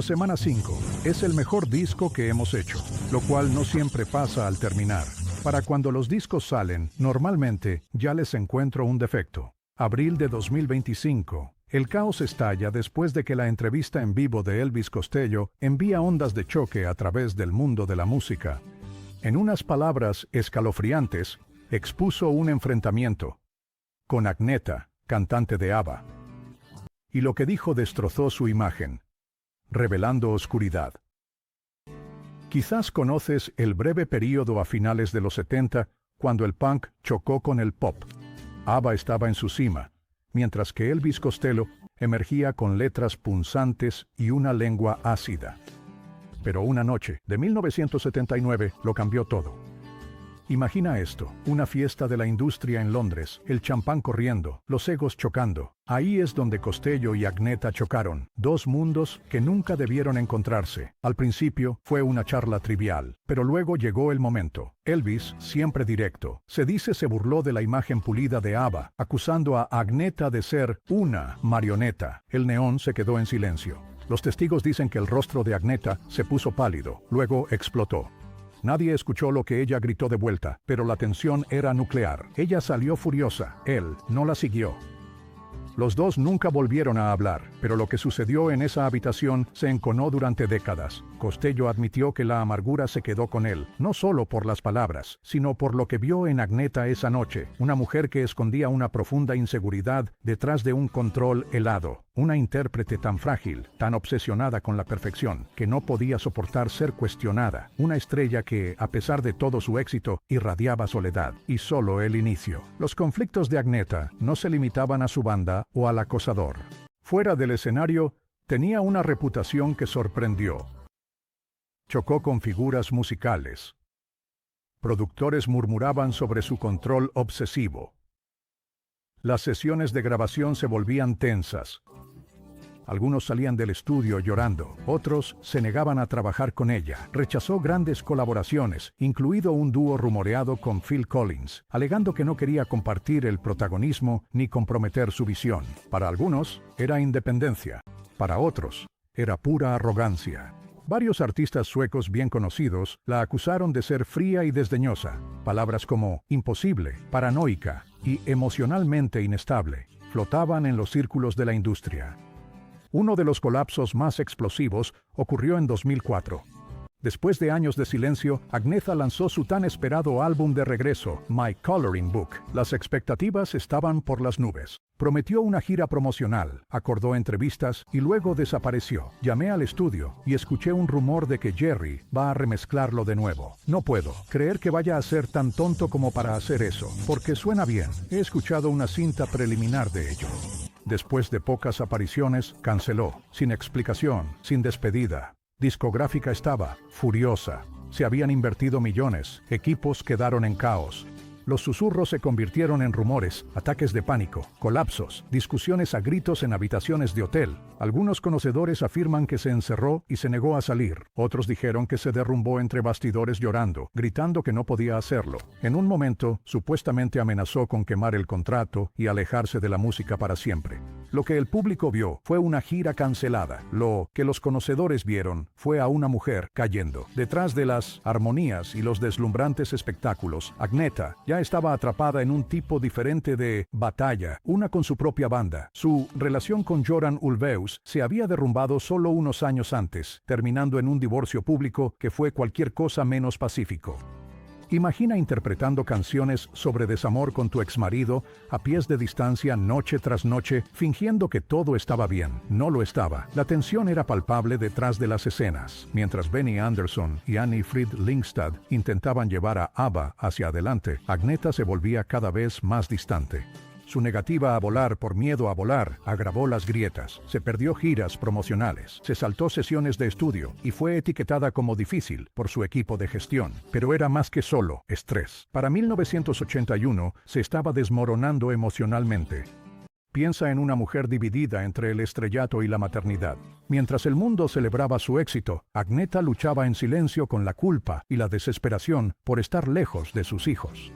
Semana 5. Es el mejor disco que hemos hecho, lo cual no siempre pasa al terminar. Para cuando los discos salen, normalmente ya les encuentro un defecto. Abril de 2025. El caos estalla después de que la entrevista en vivo de Elvis Costello envía ondas de choque a través del mundo de la música. En unas palabras escalofriantes, expuso un enfrentamiento con Agneta, cantante de ABBA. Y lo que dijo destrozó su imagen, revelando oscuridad. Quizás conoces el breve período a finales de los 70, cuando el punk chocó con el pop. ABBA estaba en su cima, mientras que Elvis Costello emergía con letras punzantes y una lengua ácida. Pero una noche de 1979 lo cambió todo. Imagina esto, una fiesta de la industria en Londres, el champán corriendo, los egos chocando. Ahí es donde Costello y Agneta chocaron, dos mundos que nunca debieron encontrarse. Al principio fue una charla trivial, pero luego llegó el momento. Elvis, siempre directo, se dice se burló de la imagen pulida de ABBA, acusando a Agneta de ser una marioneta. El neón se quedó en silencio. Los testigos dicen que el rostro de Agneta se puso pálido, luego explotó. Nadie escuchó lo que ella gritó de vuelta, pero la tensión era nuclear. Ella salió furiosa, él no la siguió. Los dos nunca volvieron a hablar, pero lo que sucedió en esa habitación se enconó durante décadas. Costello admitió que la amargura se quedó con él, no solo por las palabras, sino por lo que vio en Agneta esa noche, una mujer que escondía una profunda inseguridad detrás de un control helado. Una intérprete tan frágil, tan obsesionada con la perfección, que no podía soportar ser cuestionada. Una estrella que, a pesar de todo su éxito, irradiaba soledad. Y solo el inicio. Los conflictos de Agneta no se limitaban a su banda o al acosador. Fuera del escenario, tenía una reputación que sorprendió. Chocó con figuras musicales. Productores murmuraban sobre su control obsesivo. Las sesiones de grabación se volvían tensas. Algunos salían del estudio llorando, otros se negaban a trabajar con ella. Rechazó grandes colaboraciones, incluido un dúo rumoreado con Phil Collins, alegando que no quería compartir el protagonismo ni comprometer su visión. Para algunos, era independencia. Para otros, era pura arrogancia. Varios artistas suecos bien conocidos la acusaron de ser fría y desdeñosa. Palabras como imposible, paranoica y emocionalmente inestable flotaban en los círculos de la industria. Uno de los colapsos más explosivos ocurrió en 2004. Después de años de silencio, Agneta lanzó su tan esperado álbum de regreso, My Coloring Book. Las expectativas estaban por las nubes. Prometió una gira promocional, acordó entrevistas y luego desapareció. Llamé al estudio y escuché un rumor de que Jerry va a remezclarlo de nuevo. No puedo creer que vaya a ser tan tonto como para hacer eso, porque suena bien. He escuchado una cinta preliminar de ello. Después de pocas apariciones, canceló, sin explicación, sin despedida. Discográfica estaba furiosa. Se habían invertido millones, equipos quedaron en caos. Los susurros se convirtieron en rumores, ataques de pánico, colapsos, discusiones a gritos en habitaciones de hotel. Algunos conocedores afirman que se encerró y se negó a salir. Otros dijeron que se derrumbó entre bastidores llorando, gritando que no podía hacerlo. En un momento, supuestamente amenazó con quemar el contrato y alejarse de la música para siempre. Lo que el público vio fue una gira cancelada. Lo que los conocedores vieron fue a una mujer cayendo. Detrás de las armonías y los deslumbrantes espectáculos, Agneta ya estaba atrapada en un tipo diferente de batalla, una con su propia banda. Su relación con Göran Ulvaeus se había derrumbado solo unos años antes, terminando en un divorcio público que fue cualquier cosa menos pacífico. Imagina interpretando canciones sobre desamor con tu exmarido a pies de distancia noche tras noche, fingiendo que todo estaba bien. No lo estaba. La tensión era palpable detrás de las escenas. Mientras Benny Andersson y Annie Frid Lyngstad intentaban llevar a ABBA hacia adelante, Agneta se volvía cada vez más distante. Su negativa a volar por miedo a volar agravó las grietas. Se perdió giras promocionales, se saltó sesiones de estudio y fue etiquetada como difícil por su equipo de gestión. Pero era más que solo estrés. Para 1981 se estaba desmoronando emocionalmente. Piensa en una mujer dividida entre el estrellato y la maternidad. Mientras el mundo celebraba su éxito, Agneta luchaba en silencio con la culpa y la desesperación por estar lejos de sus hijos.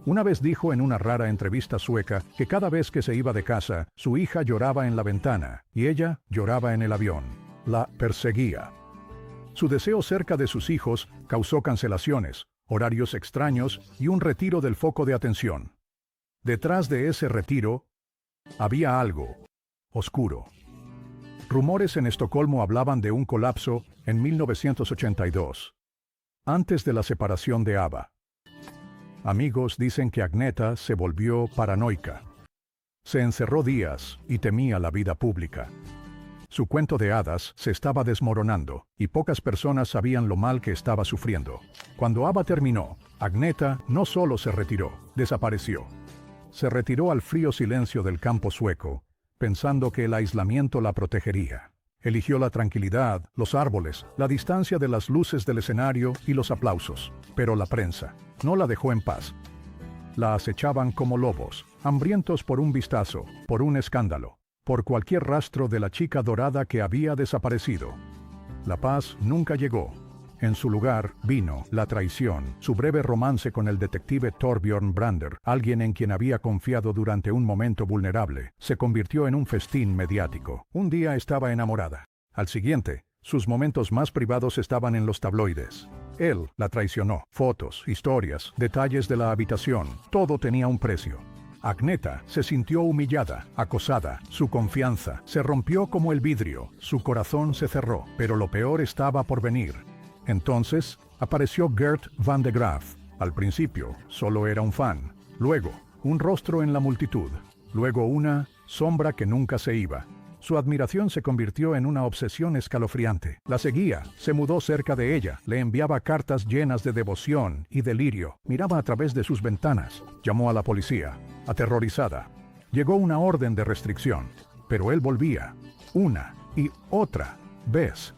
Una vez dijo en una rara entrevista sueca que cada vez que se iba de casa, su hija lloraba en la ventana y ella lloraba en el avión. la perseguía. Su deseo cerca de sus hijos causó cancelaciones, horarios extraños y un retiro del foco de atención. Detrás de ese retiro había algo oscuro. Rumores en Estocolmo hablaban de un colapso en 1982, antes de la separación de ABBA. Amigos dicen que Agneta se volvió paranoica. Se encerró días y temía la vida pública. Su cuento de hadas se estaba desmoronando, y pocas personas sabían lo mal que estaba sufriendo. Cuando ABBA terminó, Agneta no solo se retiró, desapareció. Se retiró al frío silencio del campo sueco, pensando que el aislamiento la protegería. Eligió la tranquilidad, los árboles, la distancia de las luces del escenario y los aplausos. Pero la prensa no la dejó en paz. La acechaban como lobos, hambrientos por un vistazo, por un escándalo, por cualquier rastro de la chica dorada que había desaparecido. La paz nunca llegó. En su lugar vino la traición, su breve romance con el detective Torbjörn Brander, alguien en quien había confiado durante un momento vulnerable, se convirtió en un festín mediático. Un día estaba enamorada. Al siguiente, sus momentos más privados estaban en los tabloides. Él la traicionó. Fotos, historias, detalles de la habitación, todo tenía un precio. Agneta se sintió humillada, acosada, su confianza se rompió como el vidrio, su corazón se cerró, pero lo peor estaba por venir. Entonces, apareció Gert van de Graaf. Al principio, solo era un fan. Luego, un rostro en la multitud. Luego una sombra que nunca se iba. Su admiración se convirtió en una obsesión escalofriante. La seguía, se mudó cerca de ella, le enviaba cartas llenas de devoción y delirio. Miraba a través de sus ventanas. Llamó a la policía, aterrorizada. Llegó una orden de restricción, pero él volvía, una y otra vez.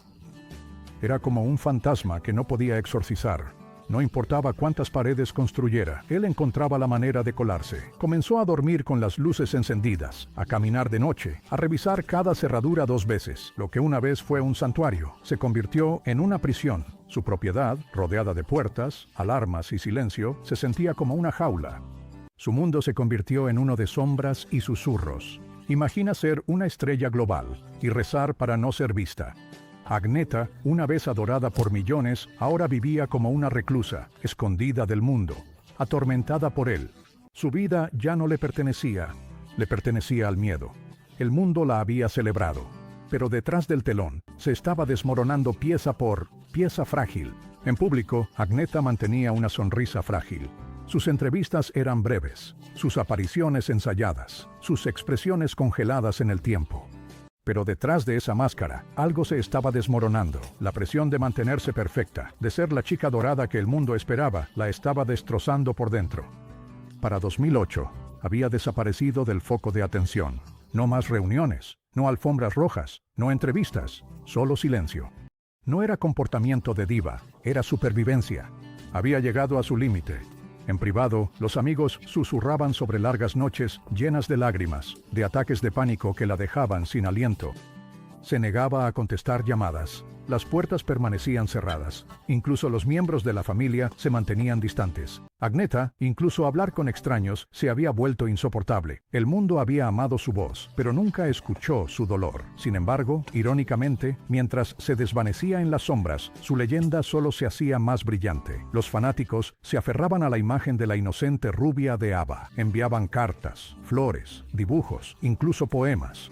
Era como un fantasma que no podía exorcizar. No importaba cuántas paredes construyera, él encontraba la manera de colarse. Comenzó a dormir con las luces encendidas, a caminar de noche, a revisar cada cerradura 2 veces. Lo que una vez fue un santuario, se convirtió en una prisión. Su propiedad, rodeada de puertas, alarmas y silencio, se sentía como una jaula. Su mundo se convirtió en uno de sombras y susurros. Imagina ser una estrella global y rezar para no ser vista. Agneta, una vez adorada por millones, ahora vivía como una reclusa, escondida del mundo, atormentada por él. Su vida ya no le pertenecía al miedo. El mundo la había celebrado, pero detrás del telón se estaba desmoronando pieza por pieza frágil. En público, Agneta mantenía una sonrisa frágil. Sus entrevistas eran breves, sus apariciones ensayadas, sus expresiones congeladas en el tiempo. Pero detrás de esa máscara, algo se estaba desmoronando. La presión de mantenerse perfecta, de ser la chica dorada que el mundo esperaba, la estaba destrozando por dentro. Para 2008, había desaparecido del foco de atención. No más reuniones, no alfombras rojas, no entrevistas, solo silencio. No era comportamiento de diva, era supervivencia. Había llegado a su límite. En privado, los amigos susurraban sobre largas noches llenas de lágrimas, de ataques de pánico que la dejaban sin aliento. Se negaba a contestar llamadas. Las puertas permanecían cerradas. Incluso los miembros de la familia se mantenían distantes. Agneta, incluso hablar con extraños, se había vuelto insoportable. El mundo había amado su voz, pero nunca escuchó su dolor. Sin embargo, irónicamente, mientras se desvanecía en las sombras, su leyenda solo se hacía más brillante. Los fanáticos se aferraban a la imagen de la inocente rubia de ABBA. Enviaban cartas, flores, dibujos, incluso poemas.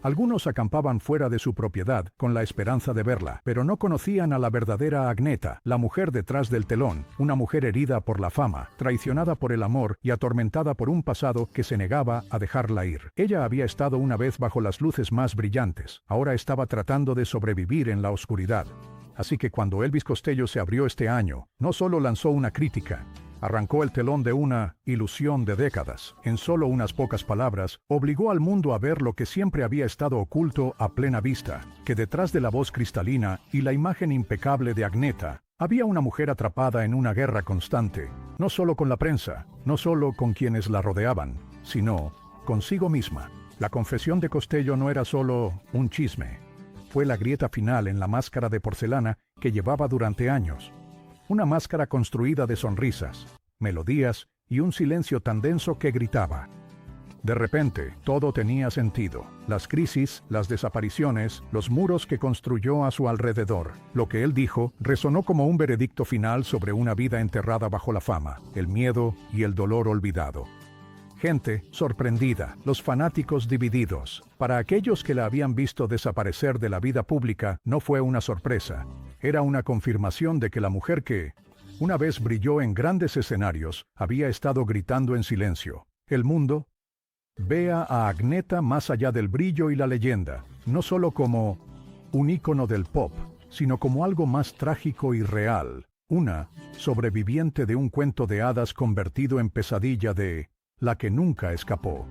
Algunos acampaban fuera de su propiedad con la esperanza de verla, pero no conocían a la verdadera Agneta, la mujer detrás del telón, una mujer herida por la fama, traicionada por el amor y atormentada por un pasado que se negaba a dejarla ir. Ella había estado una vez bajo las luces más brillantes, ahora estaba tratando de sobrevivir en la oscuridad. Así que cuando Elvis Costello se abrió este año, no solo lanzó una crítica, arrancó el telón de una ilusión de décadas. En solo unas pocas palabras, obligó al mundo a ver lo que siempre había estado oculto a plena vista, que detrás de la voz cristalina y la imagen impecable de Agneta, había una mujer atrapada en una guerra constante, no solo con la prensa, no solo con quienes la rodeaban, sino consigo misma. La confesión de Costello no era solo un chisme, fue la grieta final en la máscara de porcelana que llevaba durante años. Una máscara construida de sonrisas, melodías y un silencio tan denso que gritaba: De repente, todo tenía sentido. Las crisis, las desapariciones, los muros que construyó a su alrededor. Lo que él dijo resonó como un veredicto final sobre una vida enterrada bajo la fama, el miedo y el dolor olvidado. Gente sorprendida, los fanáticos divididos. Para aquellos que la habían visto desaparecer de la vida pública, no fue una sorpresa. Era una confirmación de que la mujer que, una vez brilló en grandes escenarios, había estado gritando en silencio. El mundo vea a Agneta más allá del brillo y la leyenda, no solo como un ícono del pop, sino como algo más trágico y real, una sobreviviente de un cuento de hadas convertido en pesadilla de la que nunca escapó.